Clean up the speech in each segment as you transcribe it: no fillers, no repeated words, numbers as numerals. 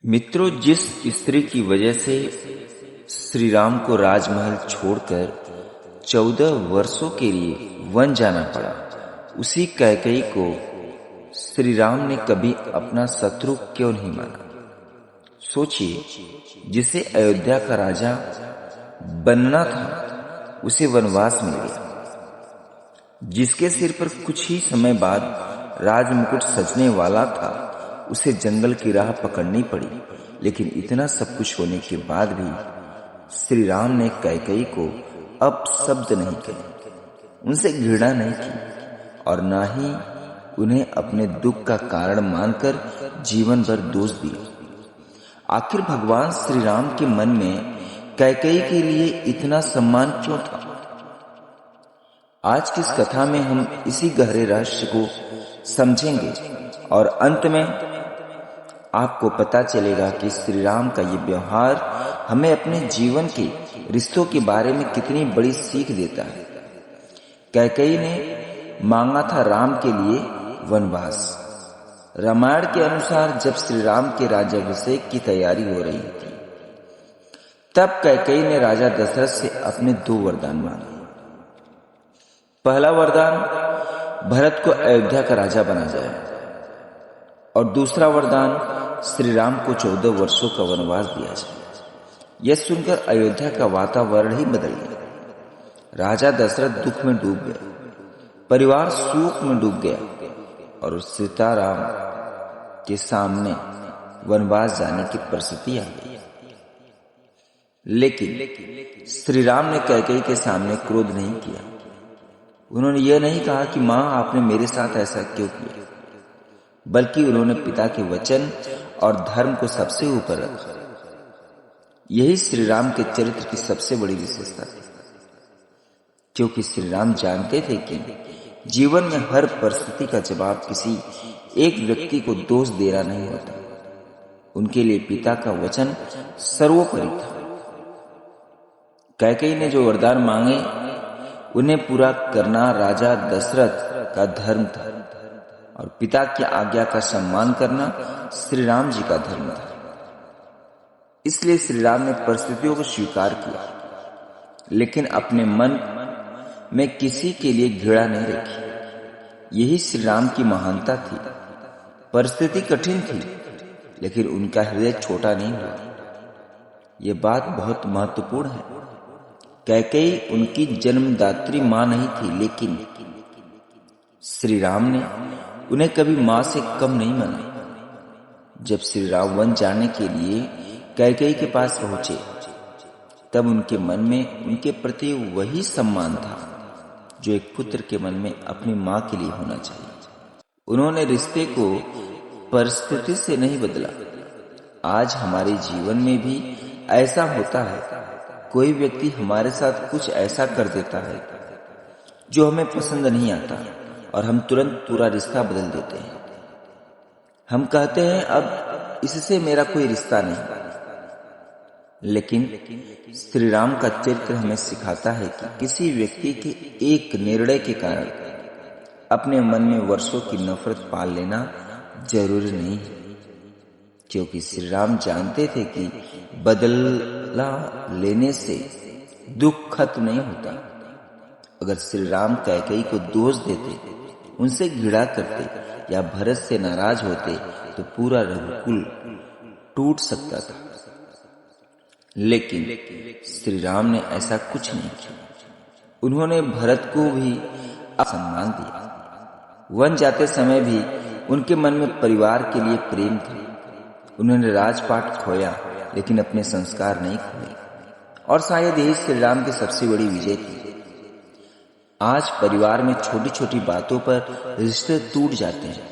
मित्रों, जिस स्त्री की वजह से श्री राम को राजमहल छोड़कर 14 वर्षों के लिए वन जाना पड़ा, उसी कैकेयी को श्री राम ने कभी अपना शत्रु क्यों नहीं माना। सोचिए, जिसे अयोध्या का राजा बनना था उसे वनवास मिल गया, जिसके सिर पर कुछ ही समय बाद राजमुकुट सजने वाला था उसे जंगल की राह पकड़नी पड़ी। लेकिन इतना सब कुछ होने के बाद भी श्री राम ने कैकेयी को अपशब्द नहीं कहे, उनसे घृणा नहीं की और ना ही उन्हें अपने दुख का कारण मानकर जीवन भर दोष दिया। आखिर भगवान श्री राम के मन में कैकेयी के लिए इतना सम्मान क्यों था? आज की इस कथा में हम इसी गहरे रहस्य को समझेंगे और अंत में आपको पता चलेगा कि श्री राम का ये व्यवहार हमें अपने जीवन के रिश्तों के बारे में कितनी बड़ी सीख देता है। कैकेयी ने मांगा था राम के लिए वनवास। रामायण के अनुसार जब श्री राम के राज्याभिषेक की तैयारी हो रही थी, तब कैकेयी ने राजा दशरथ से अपने 2 वरदान मांगे। पहला वरदान, भरत को अयोध्या का राजा बना जाए, और दूसरा वरदान, श्री राम को 14 वर्षों का वनवास दिया जाए। यह सुनकर अयोध्या का वातावरण ही बदल गया। राजा दशरथ दुख में डूब गए, परिवार शोक में डूब गया और सीताराम के सामने वनवास जाने की परिस्थिति आ गई। लेकिन श्री राम ने कैकेयी के सामने क्रोध नहीं किया। उन्होंने यह नहीं कहा कि मां, आपने मेरे साथ ऐसा क्यों किया, बल्कि उन्होंने पिता के वचन और धर्म को सबसे ऊपर रखा। यही श्री राम के चरित्र की सबसे बड़ी विशेषता थी, क्योंकि श्री राम जानते थे कि जीवन में हर परिस्थिति का जवाब किसी एक व्यक्ति को दोष देना नहीं होता। उनके लिए पिता का वचन सर्वोपरि था। कैकेयी ने जो वरदान मांगे उन्हें पूरा करना राजा दशरथ का धर्म था और पिता की आज्ञा का सम्मान करना श्री राम जी का धर्म था। इसलिए श्री राम ने परिस्थितियों को स्वीकार किया, लेकिन अपने मन में किसी के लिए घृणा नहीं रखी। यही श्री राम की महानता थी। परिस्थिति कठिन थी, लेकिन उनका हृदय छोटा नहीं हुआ। यह बात बहुत महत्वपूर्ण है। कैकेयी उनकी जन्मदात्री मां नहीं थी, लेकिन श्री राम ने उन्हें कभी मां से कम नहीं माना। जब श्री राम वन जाने के लिए कैकेयी के पास पहुंचे, तब उनके मन में उनके प्रति वही सम्मान था जो एक पुत्र के मन में अपनी मां के लिए होना चाहिए। उन्होंने रिश्ते को परिस्थिति से नहीं बदला। आज हमारे जीवन में भी ऐसा होता है। कोई व्यक्ति हमारे साथ कुछ ऐसा कर देता है जो हमें पसंद नहीं आता और हम तुरंत पूरा रिश्ता बदल देते हैं। हम कहते हैं अब इससे मेरा कोई रिश्ता नहीं। लेकिन श्री राम का चरित्र हमें सिखाता है कि किसी व्यक्ति के एक निर्णय के कारण अपने मन में वर्षों की नफरत पाल लेना जरूरी नहीं है, क्योंकि श्री राम जानते थे कि बदला लेने से दुख खत्म नहीं होता। अगर श्री राम कैकेयी को दोष देते, उनसे घृणा करते या भरत से नाराज होते तो पूरा रघुकुल टूट सकता था। लेकिन श्री राम ने ऐसा कुछ नहीं किया। उन्होंने भरत को भी सम्मान दिया। वन जाते समय भी उनके मन में परिवार के लिए प्रेम था। उन्होंने राजपाट खोया, लेकिन अपने संस्कार नहीं खोए, और शायद यही श्री राम की सबसे बड़ी विजय थी। आज परिवार में छोटी छोटी बातों पर रिश्ते टूट जाते हैं।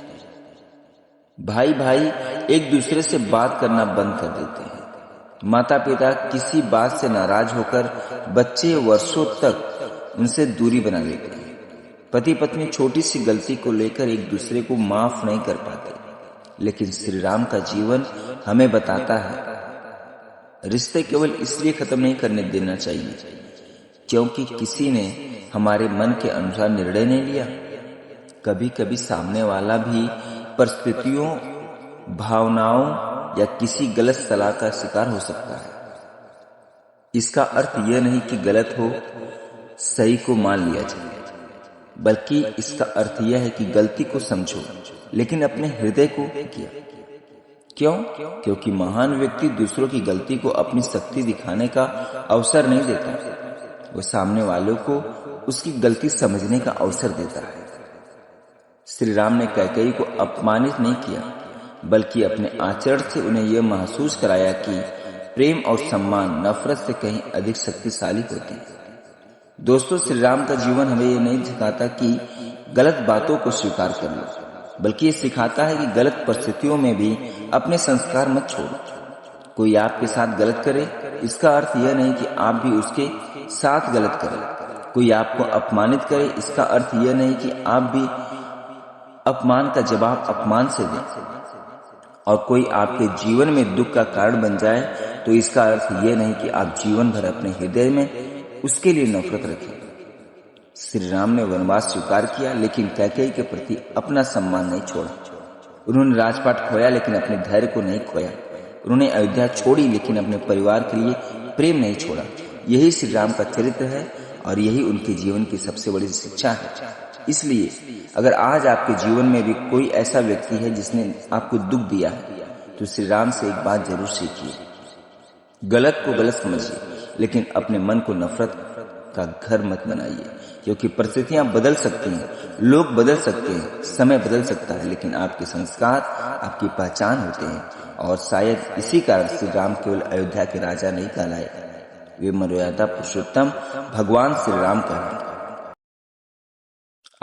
भाई भाई एक दूसरे से बात करना बंद कर देते हैं। माता पिता किसी बात से नाराज होकर बच्चे वर्षों तक उनसे दूरी बना लेते हैं। पति पत्नी छोटी सी गलती को लेकर एक दूसरे को माफ नहीं कर पाते। लेकिन श्री राम का जीवन हमें बताता है, रिश्ते केवल इसलिए खत्म नहीं करने देना चाहिए क्योंकि किसी ने हमारे मन के अनुसार निर्णय नहीं लिया। कभी कभी सामने वाला भी परिस्थितियों, भावनाओं या किसी गलत सलाह का शिकार हो सकता है। इसका अर्थ यह नहीं कि गलत हो सही को मान लिया जाए, बल्कि इसका अर्थ यह है कि गलती को समझो लेकिन अपने हृदय को किया। क्यों? क्योंकि महान व्यक्ति दूसरों की गलती को अपनी शक्ति दिखाने का अवसर नहीं देता, वो सामने वालों को उसकी गलती समझने का अवसर देता है। श्री राम ने कैकेयी को अपमानित नहीं किया, बल्कि अपने आचरण से उन्हें यह महसूस कराया कि प्रेम और सम्मान नफरत से कहीं अधिक शक्तिशाली होते हैं। दोस्तों, श्री राम का जीवन हमें यह नहीं सिखाता कि गलत बातों को स्वीकार कर लो, बल्कि ये सिखाता है कि गलत परिस्थितियों में भी अपने संस्कार मत छोड़ो। कोई आपके साथ गलत करे, इसका अर्थ यह नहीं कि आप भी उसके साथ गलत करें। कोई आपको अपमानित करे, इसका अर्थ यह नहीं कि आप भी अपमान का जवाब अपमान से दें। और कोई आपके जीवन में दुख का कारण बन जाए तो इसका अर्थ यह नहीं कि आप जीवन भर अपने हृदय में उसके लिए नफरत रखें। श्री राम ने वनवास स्वीकार किया, लेकिन कैकेयी के प्रति अपना सम्मान नहीं छोड़ा। उन्होंने राजपाट खोया, लेकिन अपने धैर्य को नहीं खोया। उन्होंने अयोध्या छोड़ी, लेकिन अपने परिवार के लिए प्रेम नहीं छोड़ा। यही श्री राम का चरित्र है और यही उनके जीवन की सबसे बड़ी शिक्षा है। इसलिए अगर आज आपके जीवन में भी कोई ऐसा व्यक्ति है जिसने आपको दुख दिया है, तो श्री राम से एक बात जरूर सीखिए। गलत को गलत समझिए, लेकिन अपने मन को नफरत का घर मत बनाइए, क्योंकि परिस्थितियां बदल सकती हैं, लोग बदल सकते हैं, समय बदल सकता है, लेकिन आपके संस्कार आपकी पहचान होते हैं। और शायद इसी कारण श्री राम केवल अयोध्या के राजा नहीं कहलाए, वे मर्यादा पुरुषोत्तम भगवान श्री राम कहलाए।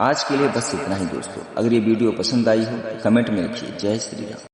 आज के लिए बस इतना ही दोस्तों। अगर ये वीडियो पसंद आई हो तो कमेंट में लिखिए जय श्री राम।